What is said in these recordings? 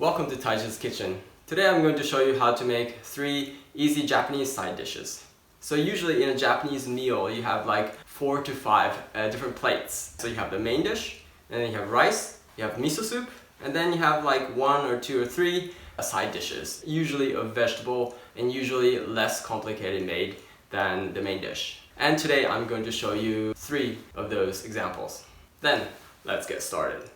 Welcome to Taiji's Kitchen. Today I'm going to show you how to make 3 easy Japanese side dishes. So usually in a Japanese meal you have like 4 to 5 different plates. So you have the main dish, and then you have rice, you have miso soup, and then you have like 1 or 2 or 3 side dishes. Usually of vegetable and usually less complicated made than the main dish. And today I'm going to show you 3 of those examples. Then let's get started.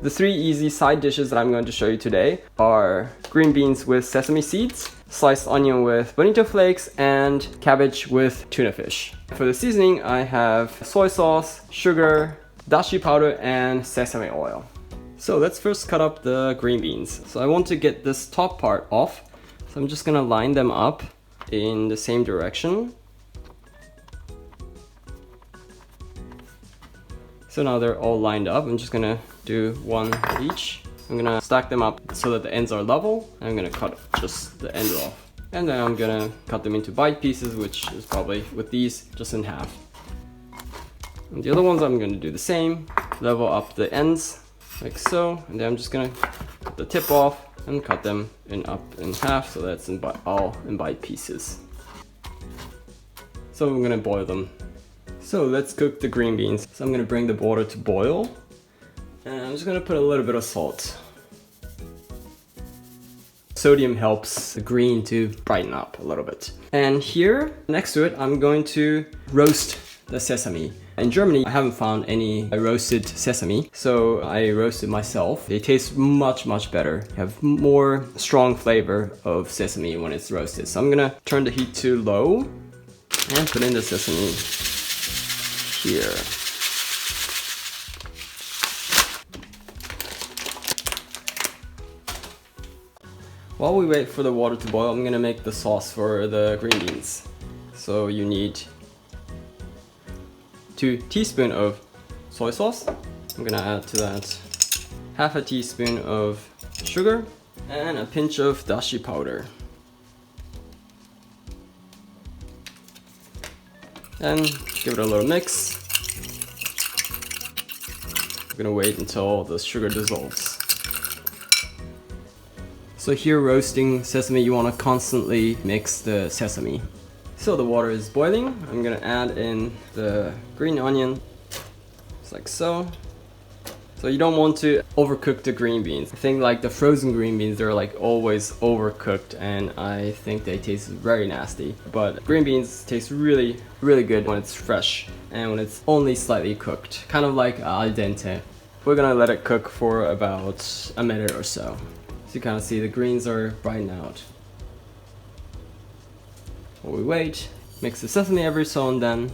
The 3 easy side dishes that I'm going to show you today are green beans with sesame seeds, sliced onion with bonito flakes, and cabbage with tuna fish. For the seasoning, I have soy sauce, sugar, dashi powder, and sesame oil. So let's first cut up the green beans. So I want to get this top part off, so I'm just gonna line them up in the same direction. So now they're all lined up. I'm just gonna do one each. I'm gonna stack them up so that the ends are level. I'm gonna cut just the end off. And then I'm gonna cut them into bite pieces, which is probably with these just in half. And the other ones I'm gonna do the same. Level up the ends like so. And then I'm just gonna cut the tip off and cut them up in half so that's all in bite pieces. So I'm gonna boil them. So let's cook the green beans. So I'm gonna bring the water to boil. And I'm just gonna put a little bit of salt. Sodium helps the green to brighten up a little bit. And here, next to it, I'm going to roast the sesame. In Germany, I haven't found any roasted sesame, so I roasted myself. They taste much better. You have more strong flavor of sesame when it's roasted. So I'm gonna turn the heat to low and put in the sesame here. While we wait for the water to boil, I'm gonna make the sauce for the green beans. So you need 2 teaspoons of soy sauce. I'm gonna add to that half a teaspoon of sugar and a pinch of dashi powder. And give it a little mix. I'm gonna wait until the sugar dissolves. So here roasting sesame, you want to constantly mix the sesame. So the water is boiling. I'm gonna add in the green onion, just like so. So you don't want to overcook the green beans. I think like the frozen green beans, they're like always overcooked and I think they taste very nasty. But green beans taste really good when it's fresh and when it's only slightly cooked. Kind of like al dente. We're gonna let it cook for about a minute or so. So you kind of see the greens are brightened out. While we wait, mix the sesame every so and then.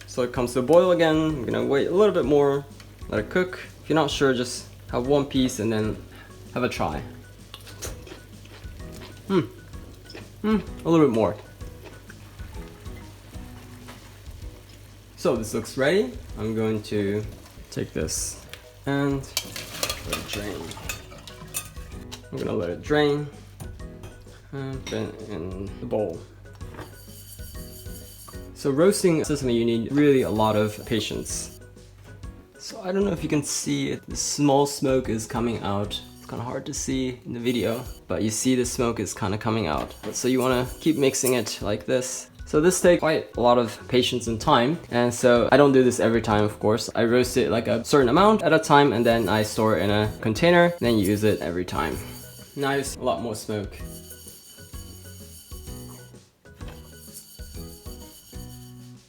So it comes to a boil again. I'm gonna wait a little bit more, let it cook. If you're not sure, just have 1 piece and then have a try. A little bit more. So this looks ready. I'm going to take this and let it drain. I'm gonna let it drain and put it in the bowl. So roasting sesame, you need really a lot of patience. So I don't know if you can see it. The small smoke is coming out. It's kind of hard to see in the video, but you see the smoke is kind of coming out. So you want to keep mixing it like this. So this takes quite a lot of patience and time, and so I don't do this every time, of course. I roast it like a certain amount at a time and then I store it in a container, then use it every time. Nice, a lot more smoke.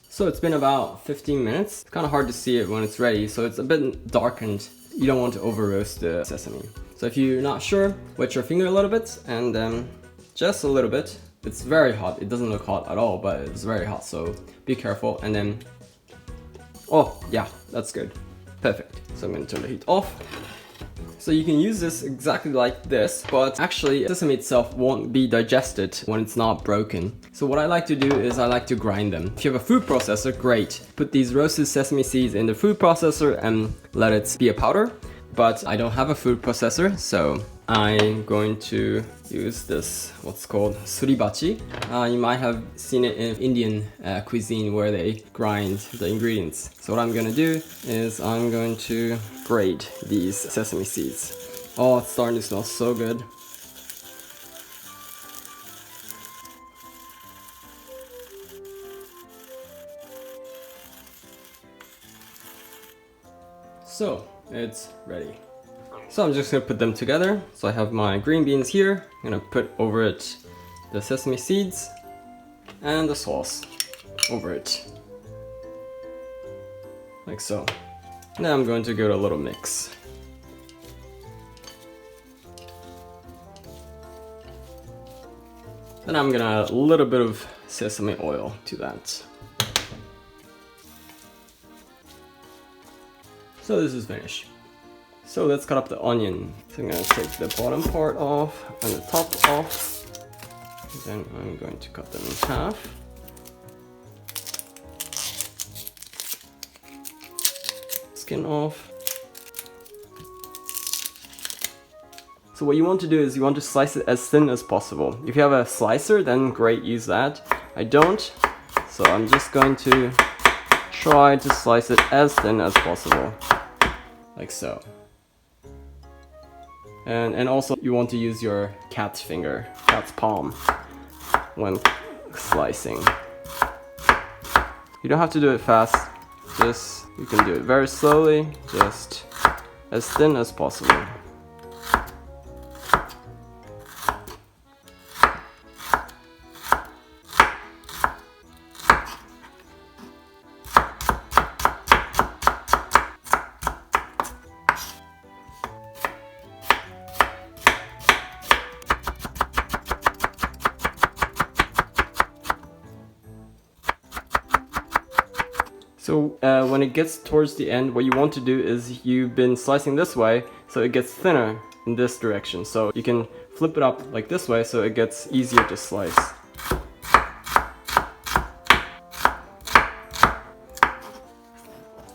So it's been about 15 minutes. It's kind of hard to see it when it's ready, so it's a bit darkened. You don't want to over roast the sesame. So if you're not sure, wet your finger a little bit and just a little bit. It's very hot. It doesn't look hot at all, but it's very hot, so be careful. And then, oh yeah, that's good. Perfect. So I'm gonna turn the heat off. So you can use this exactly like this, but actually sesame itself won't be digested when it's not broken. So what I like to do is I like to grind them. If you have a food processor, great. Put these roasted sesame seeds in the food processor and let it be a powder. But I don't have a food processor, so I'm going to use this, what's called suribachi. You might have seen it in Indian cuisine where they grind the ingredients. So what I'm gonna do is I'm going to grate these sesame seeds. Oh, it's starting to smell so good. So it's ready. So I'm just gonna put them together. So I have my green beans here. I'm gonna put over it the sesame seeds and the sauce over it. Like so. Now I'm going to give it a little mix. Then I'm gonna add a little bit of sesame oil to that. So this is finished. So let's cut up the onion. So I'm gonna take the bottom part off and the top off. Then I'm going to cut them in half. Skin off. So what you want to do is you want to slice it as thin as possible. If you have a slicer, then great, use that. I don't, so I'm just going to try to slice it as thin as possible. Like so. And also you want to use your cat's finger, cat's palm, when slicing. You don't have to do it fast, just you can do it very slowly, just as thin as possible. So when it gets towards the end, what you want to do is you've been slicing this way, so it gets thinner in this direction. So you can flip it up like this way, so it gets easier to slice.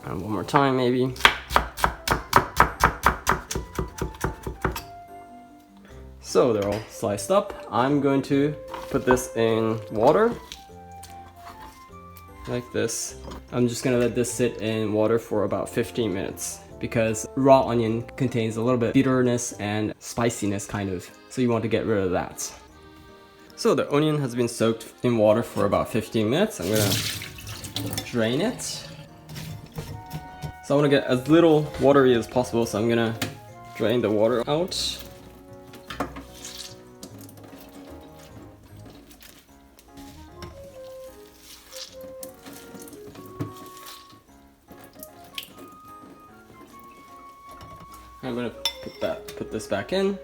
And one more time maybe. So they're all sliced up. I'm going to put this in water. Like this. I'm just gonna let this sit in water for about 15 minutes because raw onion contains a little bit of bitterness and spiciness kind of, so you want to get rid of that. So the onion has been soaked in water for about 15 minutes. I'm gonna drain it. So I want to get as little watery as possible, so I'm gonna drain the water out. I'm going to put this back in.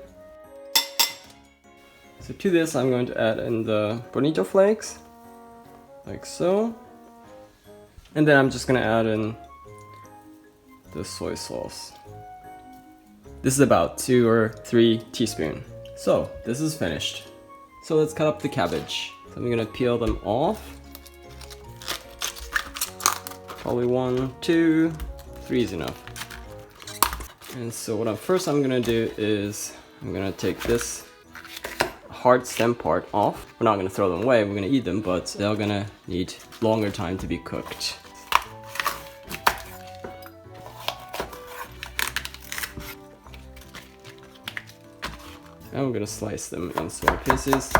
So to this I'm going to add in the Bonito flakes, like so. And then I'm just going to add in the soy sauce. This is about 2 or 3 teaspoons. So this is finished. So let's cut up the cabbage. So I'm going to peel them off. Probably 1, 2, 3 is enough. And so what first I'm gonna do is I'm gonna take this hard stem part off. We're not gonna throw them away, we're gonna eat them, but they're gonna need longer time to be cooked. And we're gonna slice them in small pieces.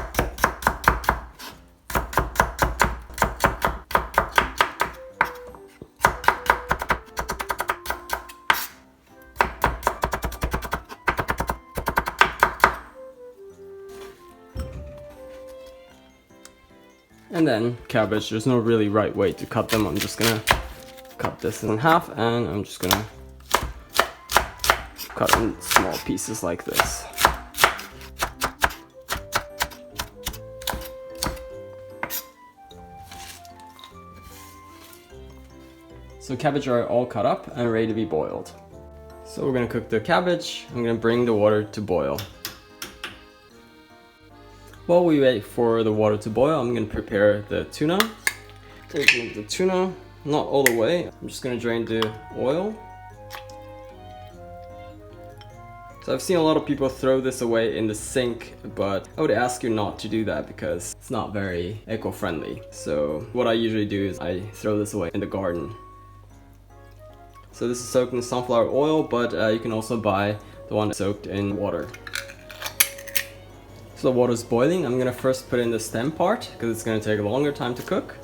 And then cabbage, there's no really right way to cut them. I'm just gonna cut this in half and I'm just gonna cut in small pieces like this. So cabbage are all cut up and ready to be boiled. So we're gonna cook the cabbage. I'm gonna bring the water to boil. While we wait for the water to boil, I'm gonna prepare the tuna. Taking the tuna, not all the way. I'm just gonna drain the oil. So I've seen a lot of people throw this away in the sink, but I would ask you not to do that because it's not very eco-friendly. So what I usually do is I throw this away in the garden. So this is soaked in sunflower oil, but you can also buy the one soaked in water. So the water is boiling. I'm gonna first put in the stem part because it's gonna take a longer time to cook.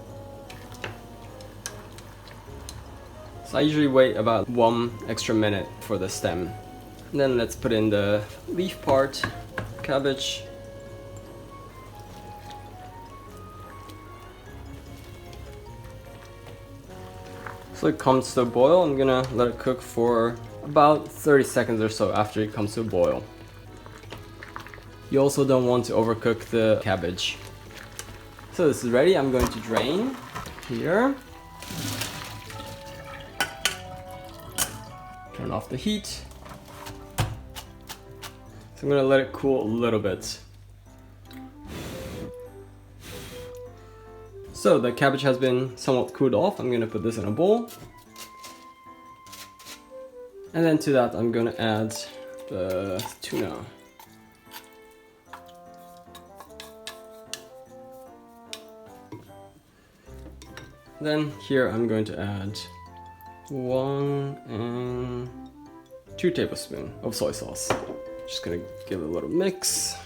So I usually wait about 1 extra minute for the stem. And then let's put in the leaf part, cabbage. So it comes to a boil. I'm gonna let it cook for about 30 seconds or so after it comes to a boil. You also don't want to overcook the cabbage. So this is ready. I'm going to drain here. Turn off the heat. So I'm gonna let it cool a little bit. So the cabbage has been somewhat cooled off. I'm gonna put this in a bowl. And then to that I'm gonna add the tuna. Then here I'm going to add 1 and 2 tablespoons of soy sauce. Just gonna give it a little mix.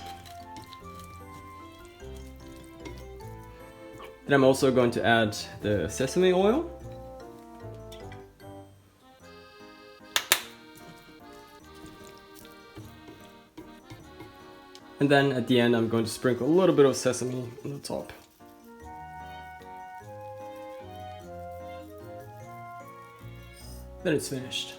Then I'm also going to add the sesame oil. And then at the end I'm going to sprinkle a little bit of sesame on the top. Then it's finished.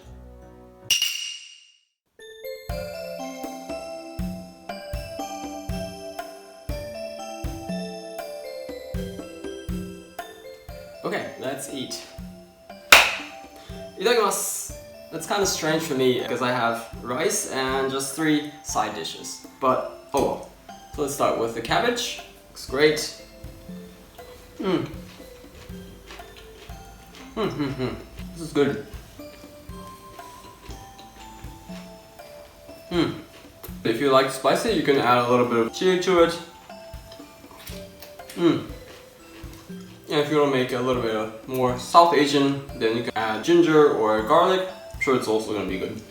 Okay, let's eat. Itadakimasu! That's kind of strange for me because I have rice and just 3 side dishes. But oh well. So let's start with the cabbage. Looks great. This is good. If you like spicy, you can add a little bit of chili to it. And if you want to make it a little bit more South Asian, then you can add ginger or garlic. I'm sure it's also going to be good.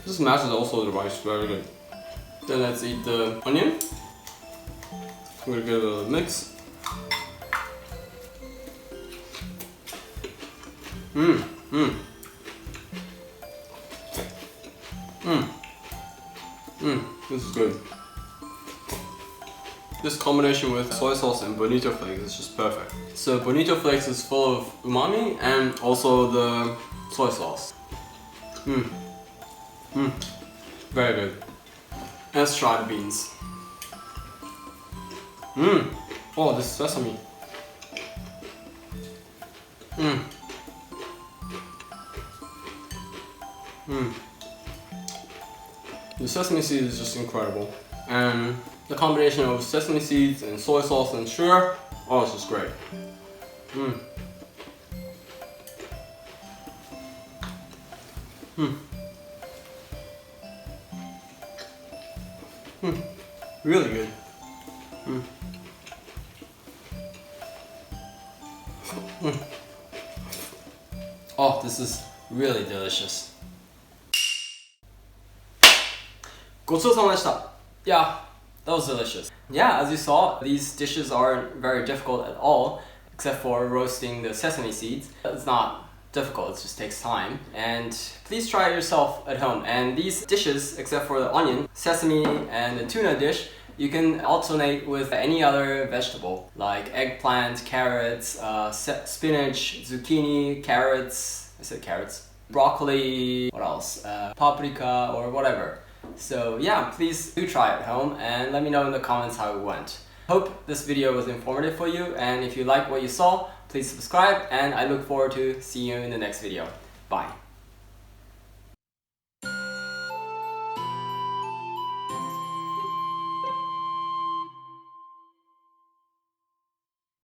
This matches also the rice very good. Then let's eat the onion. I'm going to give it a mix. This is good. This combination with soy sauce and Bonito flakes is just perfect. So Bonito flakes is full of umami and also the soy sauce. Very good. Let's try the beans. Oh, this sesame. The sesame seed is just incredible. And the combination of sesame seeds and soy sauce and sugar, oh, it's just great. Really good. Oh, this is really delicious. ごちそうさまでした. Yeah, that was delicious. Yeah, as you saw, these dishes aren't very difficult at all, except for roasting the sesame seeds. It's not difficult, it just takes time. And please try it yourself at home. And these dishes, except for the onion, sesame, and the tuna dish, you can alternate with any other vegetable, like eggplant, carrots, spinach, zucchini, carrots, I said carrots, broccoli, what else, paprika, or whatever. So yeah, please do try it at home and let me know in the comments how it went. Hope this video was informative for you, and if you like what you saw, please subscribe, and I look forward to seeing you in the next video. Bye.